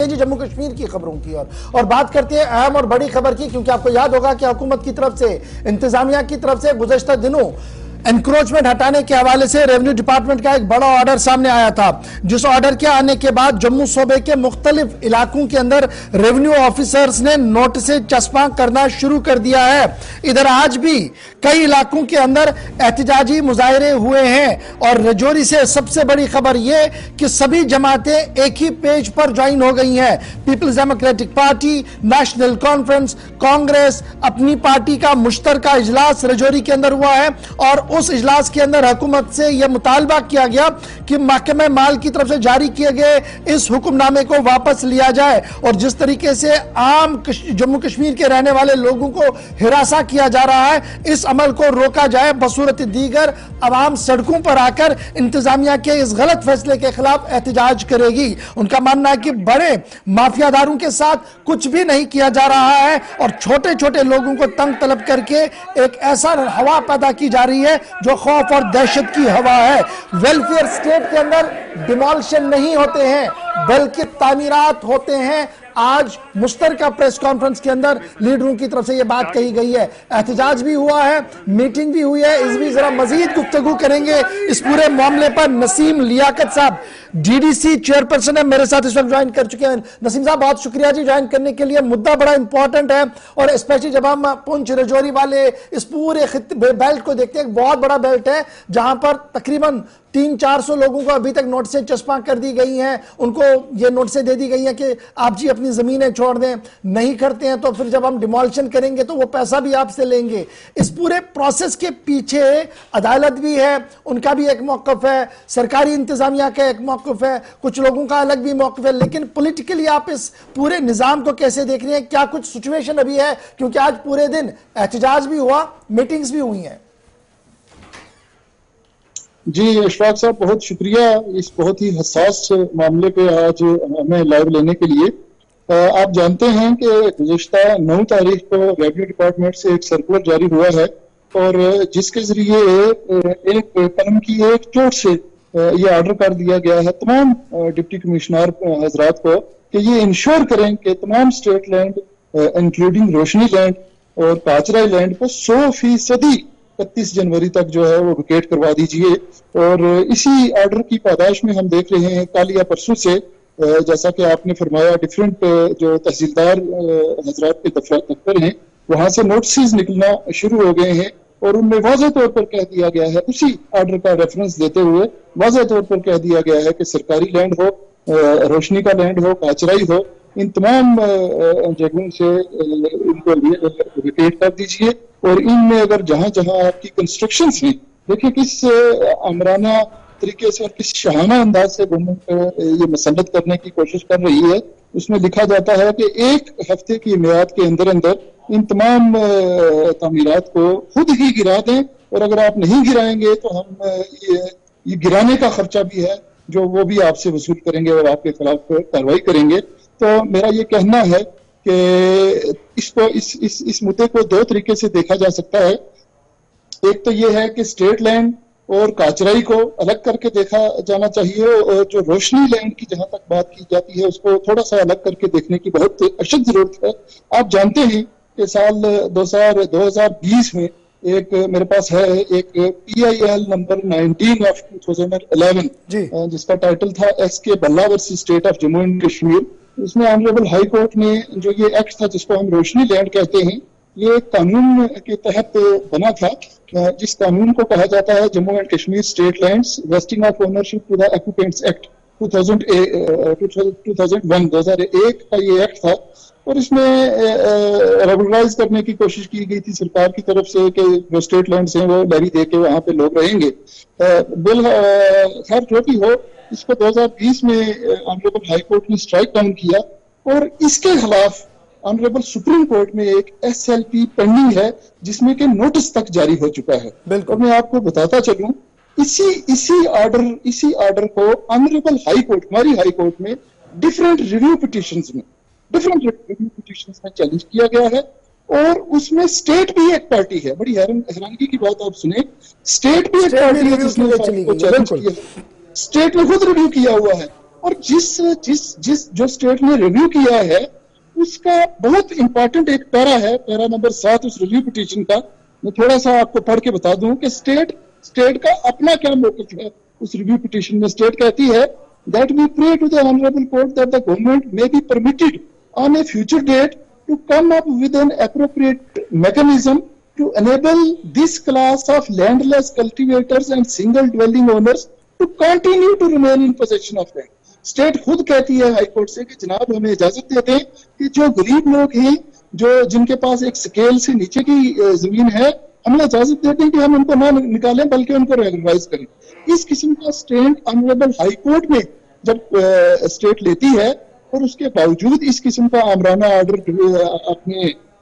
हैं जी जम्मू कश्मीर की खबरों की और बात करते हैं अहम और बड़ी खबर की, क्योंकि आपको याद होगा कि हुकूमत की तरफ से, इंतजामिया की तरफ से गुज़श्ता दिनों एनक्रोचमेंट हटाने के हवाले से रेवेन्यू डिपार्टमेंट का एक बड़ा ऑर्डर सामने आया था, जिस ऑर्डर के आने के बाद जम्मू सूबे के मुख्तलिफ इलाकों के अंदर रेवेन्यू ऑफिसर्स ने नोटिस चस्पा करना शुरू कर दिया है। इधर आज भी कई इलाकों के अंदर एहतजाजी मुजाहरे हुए हैं और रजौरी से सबसे बड़ी खबर यह कि सभी जमातें एक ही पेज पर ज्वाइन हो गई हैं। People's democratic party, national conference, Congress, Apni party का मुश्तरका इजलास रजौरी के अंदर हुआ है और उस इजलास के अंदर हुकूमत से यह मुतालबा किया गया कि महकमे माल की तरफ से जारी किए गए इस हुक्मनामे को वापस लिया जाए और जिस तरीके से आम जम्मू कश्मीर के रहने वाले लोगों को हिरासा किया जा रहा है, इस अमल को रोका जाए। बसूरत दीगर अवाम सड़कों पर आकर इंतजामिया के इस गलत फैसले के खिलाफ एहतजाज करेगी। उनका मानना है कि बड़े माफियादारों के साथ कुछ भी नहीं किया जा रहा है और छोटे छोटे लोगों को तंग तलब करके एक ऐसा हवा पैदा की जा रही है जो खौफ और दहशत की हवा है। वेलफेयर स्टेट के अंदर डिमोलिशन नहीं होते हैं बल्कि तामीरात होते हैं। आज मुश्तरका प्रेस कॉन्फ्रेंस के अंदर लीडरों की तरफ से यह बात कही गई है। एहतजाज भी हुआ है, मीटिंग भी हुई है। इस भी जरा मजीद गुफ्तगू करेंगे इस पूरे मामले पर। नसीम लियाकत साहब डीडीसी चेयरपर्सन है, मेरे साथ इस वक्त ज्वाइन कर चुके हैं। नसीम साहब बहुत शुक्रिया जी ज्वाइन करने के लिए। मुद्दा बड़ा इंपॉर्टेंट है और स्पेशली जब हम पुंछ रजौरी वाले इस पूरे बेल्ट को देखते हैं, एक बहुत बड़ा बेल्ट है जहां पर तकरीबन 300-400 लोगों को अभी तक नोटिसें चस्पा कर दी गई हैं। उनको ये नोटिसें दे दी गई हैं कि आप जी अपनी जमीनें छोड़ दें, नहीं करते हैं तो फिर जब हम डिमोलिशन करेंगे तो वो पैसा भी आपसे लेंगे। इस पूरे प्रोसेस के पीछे अदालत भी है, उनका भी एक मौकफ है, सरकारी इंतजामिया का एक मौकफ है, कुछ लोगों का अलग भी मौकफ है। लेकिन पॉलिटिकली आप इस पूरे निजाम को कैसे देख रहे हैं? क्या कुछ सिचुएशन अभी है? क्योंकि आज पूरे दिन एहतजाज भी हुआ, मीटिंग्स भी हुई हैं। जी इशफाक साहब, बहुत शुक्रिया इस बहुत ही हसास मामले पे आज हमें लाइव लेने के लिए। आप जानते हैं कि गुज़श्ता 9 तारीख को रेवेन्यू डिपार्टमेंट से एक सर्कुलर जारी हुआ है और जिसके जरिए एक कलम की एक चोट से ये ऑर्डर कर दिया गया है तमाम डिप्टी कमिश्नर हजरात को कि ये इंश्योर करें कि तमाम स्टेट लैंड इंक्लूडिंग रोशनी लैंड और काचराई लैंड को 100% 31 जनवरी तक जो है वो विकेट करवा दीजिए। और इसी ऑर्डर की पादाश में हम देख रहे हैं कल या परसों से, जैसा कि आपने फरमाया, डिफरेंट जो तहसीलदार हजरात के दफ्तर हैं वहां से नोटिस निकलना शुरू हो गए हैं और उनमें वाज़ेह तौर पर कह दिया गया है, उसी ऑर्डर का रेफरेंस देते हुए वाज़ेह तौर पर कह दिया गया है कि सरकारी लैंड हो, रोशनी का लैंड हो, काचराई हो, इन तमाम जगहों से इनको विकेट कर दीजिए। और इनमें अगर जहां जहां आपकी कंस्ट्रक्शंस हैं, देखिए किस आमराना तरीके से और किस शहाना अंदाज से गवर्नमेंट ये मसलत करने की कोशिश कर रही है। उसमें लिखा जाता है कि 1 हफ्ते की मियाद के अंदर अंदर इन तमाम तामीरात को खुद ही गिरा दें और अगर आप नहीं गिराएंगे तो हम ये गिराने का खर्चा भी है जो वो भी आपसे वसूल करेंगे और आपके खिलाफ कार्रवाई करेंगे। तो मेरा ये कहना है कि इसको इस मुद्दे को 2 तरीके से देखा जा सकता है। एक तो ये है कि स्टेट लैंड और काचराई को अलग करके देखा जाना चाहिए और जो रोशनी लैंड की जहां तक बात की जाती है उसको थोड़ा सा अलग करके देखने की बहुत अशद जरूरत है। आप जानते हैं कि साल 2020 में एक मेरे पास है एक PIL नंबर 19 ऑफ 2011 जिसका टाइटल था SK बल्ला versus state of Jammu and Kashmir. उसमें ऑनरेबल हाई कोर्ट ने जो ये एक्ट था जिसको हम रोशनी लैंड कहते हैं, ये कानून के तहत बना था, जिस कानून को कहा जाता है Jammu and Kashmir state lands vesting of ownership to the occupants act 2001 का ये एक्ट था। और इसमें रेगुलराइज करने की कोशिश की गई थी सरकार की तरफ से कि जो स्टेट लैंड्स हैं वो लेवी दे के वहां पे लोग रहेंगे। बिल खैर जो भी हो, इसको 2020 में ऑनरेबल हाई कोर्ट ने स्ट्राइक डाउन किया और इसके खिलाफ ऑनरेबल सुप्रीम कोर्ट में एक SLP पेंडिंग है जिसमें कि नोटिस तक जारी हो चुका है। और मैं आपको बताता चलूं, इसी ऑर्डर को ऑनरेबल हाई कोर्ट, हमारी हाई कोर्ट में डिफरेंट रिव्यू पिटिशंस में चैलेंज किया गया है और उसमें स्टेट भी एक पार्टी है। बड़ी हैरानगी की बात आप सुने, स्टेट भी एक पार्टी है जिसने चैलेंज किया है। स्टेट ने खुद रिव्यू किया हुआ है और जिस जिस जिस जो स्टेट ने रिव्यू किया है उसका बहुत इंपॉर्टेंट एक पैरा है, पैरा नंबर 7 उस रिव्यू पिटीशन का। मैं थोड़ा सा आपको पढ़ के बता दूं कि स्टेट का अपना क्या मौक़िफ़ है। उस रिव्यू पिटीशन में स्टेट कहती है that we pray to the honorable court that the government may be permitted on a future date to come up with an appropriate mechanism to enable this class of landless cultivators and single dwelling owners to continue to remain in possession of land. State खुद कहती है high court से कि जनाब हमें इजाजत दे दें कि जो गरीब लोग हैं, जो जिनके पास एक स्केल से नीचे की जमीन है, हमें इजाजत देते हैं कि हम उनको ना निकालें बल्कि उनको रेगुलराइज करें। इस किस्म का स्टैंड ऑनरेबल हाई कोर्ट में जब स्टेट लेती है और उसके बावजूद इस किस्म का आमराना ऑर्डर अपने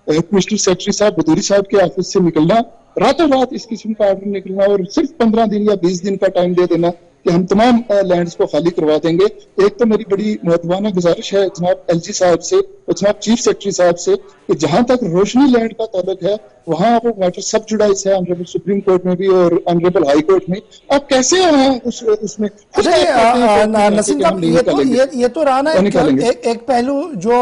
कमिश्नर सेक्रेटरी साहब बदूरी साहब के ऑफिस से निकलना, रातों रात इस किस्म का ऑर्डर निकलना और सिर्फ 15 दिन या 20 दिन का टाइम दे देना कि हम तमाम लैंड्स को खाली करवा देंगे। एक तो मेरी बड़ी मुअद्दबाना गुजारिश है जनाब एलजी साहब से और जनाब चीफ सेक्रेटरी साहब से कि जहां तक रोशनी लैंड का ताल्लुक है वहां वो मैटर सब जुडाइज है ऑनरेबल सुप्रीम कोर्ट में भी और ऑनरेबल हाई कोर्ट में। आप कैसे उसमें नसीम साहब, ये तो रहा ना एक पहलू जो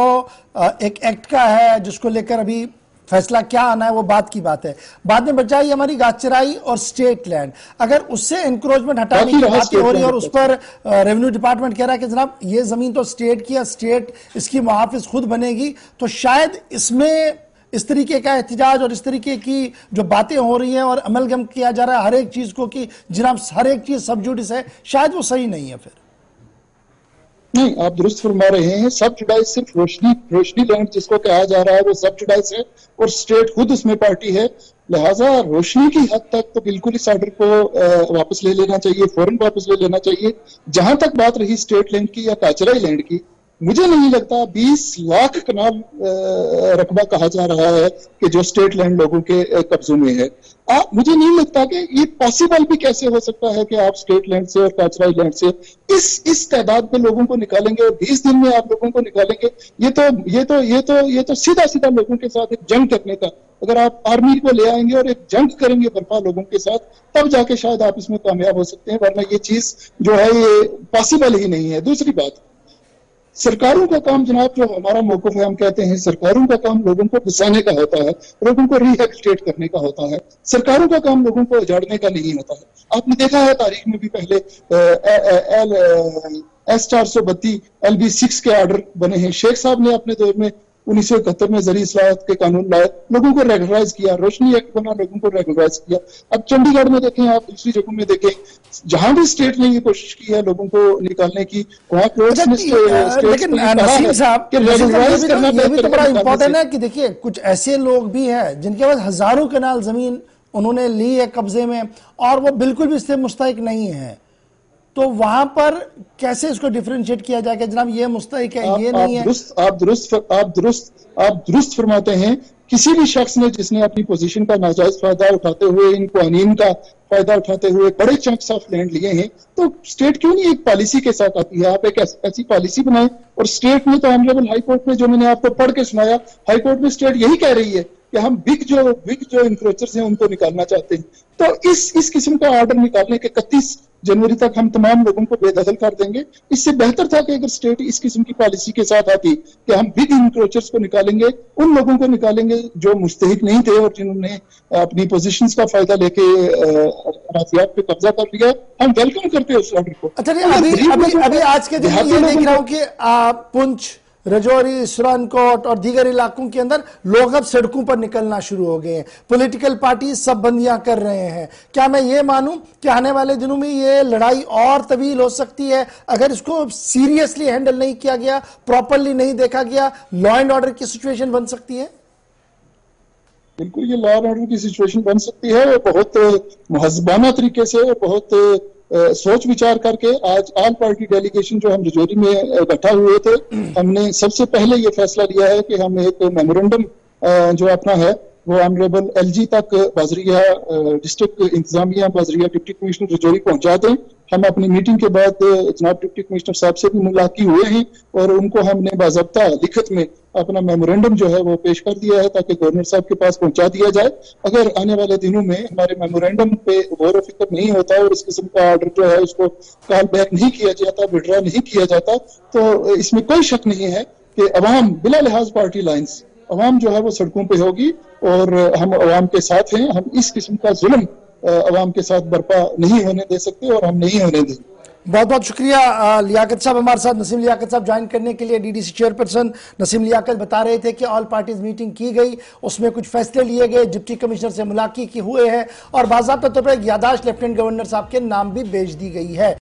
एक एक्ट का है जिसको लेकर अभी फैसला क्या आना है वो बात की बात है। बाद में बचा ये हमारी गाछराई और स्टेट लैंड, अगर उससे एंक्रोचमेंट हटाने की बात हो रही है और उस पर रेवेन्यू डिपार्टमेंट कह रहा है कि जनाब ये जमीन तो स्टेट की है, स्टेट इसकी मुहाफिज खुद बनेगी, तो शायद इसमें इस तरीके का एहतजाज और इस तरीके की जो बातें हो रही हैं और अमलगम किया जा रहा है हर एक चीज को कि जनाब हर एक चीज सब जुडिस है, शायद वो सही नहीं है। फिर नहीं, आप दुरुस्त फरमा रहे हैं। सब जुडाइज सिर्फ रोशनी लैंड जिसको कहा जा रहा है वो सब जुडाइज है और स्टेट खुद उसमें पार्टी है। लिहाजा रोशनी की हद तक तो बिल्कुल इस ऑर्डर को वापस ले लेना चाहिए, फौरन वापस ले लेना चाहिए। जहां तक बात रही स्टेट लैंड की या काचराई लैंड की, मुझे नहीं लगता 20 लाख कनाल रकबा कहा जा रहा है कि जो स्टेट लैंड लोगों के कब्जों में है। मुझे नहीं लगता कि ये पॉसिबल भी कैसे हो सकता है कि आप स्टेट लैंड से और काचराई लैंड से इस तादाद में लोगों को निकालेंगे और 20 दिन में आप लोगों को निकालेंगे। ये तो सीधा सीधा लोगों के साथ एक जंग करने का, अगर आप आर्मी को ले आएंगे और एक जंग करेंगे बर्फा लोगों के साथ, तब जाके शायद आप इसमें कामयाब हो सकते हैं, वरना ये चीज जो है ये पॉसिबल ही नहीं है। दूसरी बात, सरकारों का काम जनाब, जो हमारा मौक़िफ़ है, हम कहते हैं सरकारों का काम लोगों को बसाने का होता है, लोगों को रिहेबिलिटेट करने का होता है। सरकारों का काम लोगों को उजाड़ने का नहीं होता है। आपने देखा है तारीख में भी पहले S432 LB6 के ऑर्डर बने हैं। शेख साहब ने अपने दौर में 1971 में ज़री इस्लाहत के कानून लाए, लोगों को रेगुलराइज किया, रोशनी एक्ट बना, लोगों को रेगुलराइज किया। अब चंडीगढ़ में देखें, आप दूसरी जगहों में देखें, जहां भी स्टेट ने ये कोशिश की है लोगों को निकालने की, वहां कोर्ट्स ने लेकिन नसीम साहब ये भी तो बड़ा इंपॉर्टेंट है कि देखिए कुछ ऐसे लोग भी हैं जिनके पास हजारों कनाल जमीन उन्होंने ली है कब्जे में और वो बिल्कुल भी इससे मुस्तहिक नहीं है, तो वहां पर कैसे इसको डिफरेंशिएट किया जाएगा जनाब ये मुस्तहिक है ये नहीं है? आप दुरुस्त फरमाते हैं। किसी भी शख्स ने जिसने अपनी पोजीशन का नाजायज फायदा उठाते हुए, इन कानून का फायदा उठाते हुए बड़े चंक्स ऑफ लैंड लिए हैं, तो स्टेट क्यों नहीं एक पॉलिसी के साथ आती है? आप एक ऐसी पॉलिसी बनाएं। और स्टेट ने तो ऑनरेबल हाई कोर्ट में, जो मैंने आपको पढ़ के सुनाया, हाई कोर्ट में स्टेट यही कह रही है कि हम बिग जो इंक्रोचर्स हैं उनको निकालना चाहते हैं। तो इस किस्म का ऑर्डर निकालने के 31 जनवरी तक हम तमाम लोगों को बेदखल कर देंगे। इससे बेहतर था कि अगर स्टेट इस किस्म की पॉलिसी के साथ आती कि हम बिग इंक्रोचर्स को निकालेंगे, उन लोगों को निकालेंगे जो मुस्तहिक नहीं थे और जिन्होंने अपनी पोजीशंस का फायदा लेके अराज़ियात पे कब्जा कर लिया। हम वेलकम करते हैं उस ऑर्डर को। अच्छा, अभी आज के दिन ये देख रहा हूं कि पुंछ, रजौरी, सुरानकोट और दीगर इलाकों के अंदर लोग अब सड़कों पर निकलना शुरू हो गए हैं, पॉलिटिकल पार्टी सब बंदियां कर रहे हैं। क्या मैं ये मानूं कि आने वाले दिनों में ये लड़ाई और तवील हो सकती है अगर इसको सीरियसली हैंडल नहीं किया गया, प्रॉपरली नहीं देखा गया, लॉ एंड ऑर्डर की सिचुएशन बन सकती है? बिल्कुल, ये लॉ एंड ऑर्डर की सिचुएशन बन सकती है। बहुत मुहज़्ज़बाना तरीके से, बहुत सोच विचार करके आज ऑल पार्टी डेलीगेशन जो हम रजौरी में इकट्ठा हुए थे, हमने सबसे पहले ये फैसला लिया है कि हम एक मेमोरेंडम जो अपना है वो ऑनरेबल एलजी तक बाजरिया डिस्ट्रिक्ट इंतजामिया बाजरिया डिप्टी कमिश्नर रजौरी पहुंचा दें। हम अपनी मीटिंग के बाद जनाब डिप्टी कमिश्नर साहब से भी मुलाकात हुए हैं और उनको हमने बाज़ाब्ता लिखत में अपना मेमोरेंडम जो है वो पेश कर दिया है ताकि गवर्नर साहब के पास पहुंचा दिया जाए। अगर आने वाले दिनों में हमारे मेमोरेंडम पे गौर फिक्र नहीं होता और इस किस्म का ऑर्डर जो है उसको कॉल बैक नहीं किया जाता, विड्रॉ नहीं किया जाता, तो इसमें कोई शक नहीं है कि अवाम बिला लिहाज पार्टी लाइन्स अवाम जो है वो सड़कों पे होगी और हम अवाम के साथ हैं। हम इस किस्म का जुल्म अवाम के साथ बर्पा नहीं होने दे सकते और हम नहीं होने देंगे। बहुत बहुत शुक्रिया लियाकत साहब, हमारे साथ नसीम लियाकत साहब ज्वाइन करने के लिए। डीडीसी चेयरपर्सन नसीम लियाकत बता रहे थे कि ऑल पार्टीज मीटिंग की गई, उसमें कुछ फैसले लिए गए, डिप्टी कमिश्नर से मुलाकात की हुए हैं और बाज़ाब्ता तौर पर एक यादाश्त लेफ्टिनेंट गवर्नर साहब के नाम भी भेज दी गई है।